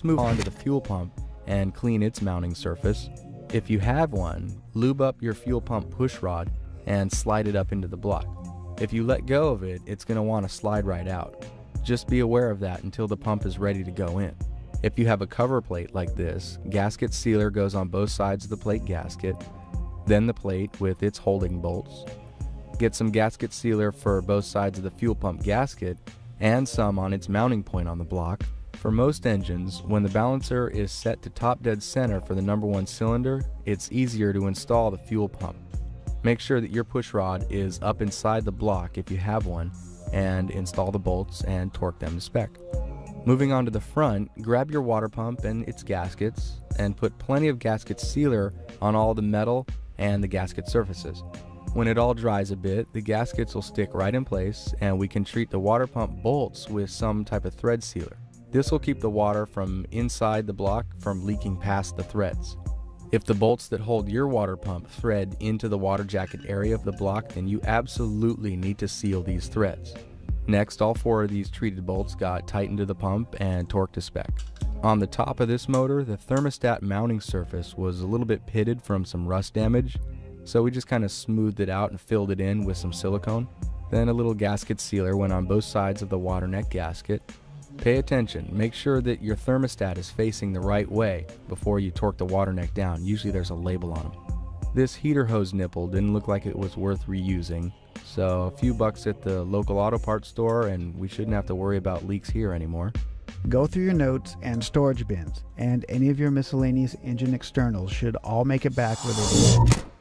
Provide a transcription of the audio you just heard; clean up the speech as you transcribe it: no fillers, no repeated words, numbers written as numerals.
move on to the fuel pump and clean its mounting surface. If you have one, lube up your fuel pump push rod and slide it up into the block. If you let go of it, it's going to want to slide right out. Just be aware of that until the pump is ready to go in. If you have a cover plate like this, gasket sealer goes on both sides of the plate gasket, then the plate with its holding bolts. Get some gasket sealer for both sides of the fuel pump gasket and some on its mounting point on the block. For most engines, when the balancer is set to top dead center for the number 1 cylinder, it's easier to install the fuel pump. Make sure that your push rod is up inside the block if you have one, and install the bolts and torque them to spec. Moving on to the front, grab your water pump and its gaskets and put plenty of gasket sealer on all the metal and the gasket surfaces. When it all dries a bit, the gaskets will stick right in place, and we can treat the water pump bolts with some type of thread sealer. This will keep the water from inside the block from leaking past the threads. If the bolts that hold your water pump thread into the water jacket area of the block, then you absolutely need to seal these threads. Next, all 4 of these treated bolts got tightened to the pump and torqued to spec. On the top of this motor, the thermostat mounting surface was a little bit pitted from some rust damage, so we just kind of smoothed it out and filled it in with some silicone. Then a little gasket sealer went on both sides of the water neck gasket. Pay attention, make sure that your thermostat is facing the right way before you torque the water neck down. Usually there's a label on them. This heater hose nipple didn't look like it was worth reusing, so a few bucks at the local auto parts store and we shouldn't have to worry about leaks here anymore. Go through your notes and storage bins, and any of your miscellaneous engine externals should all make it back where they belong.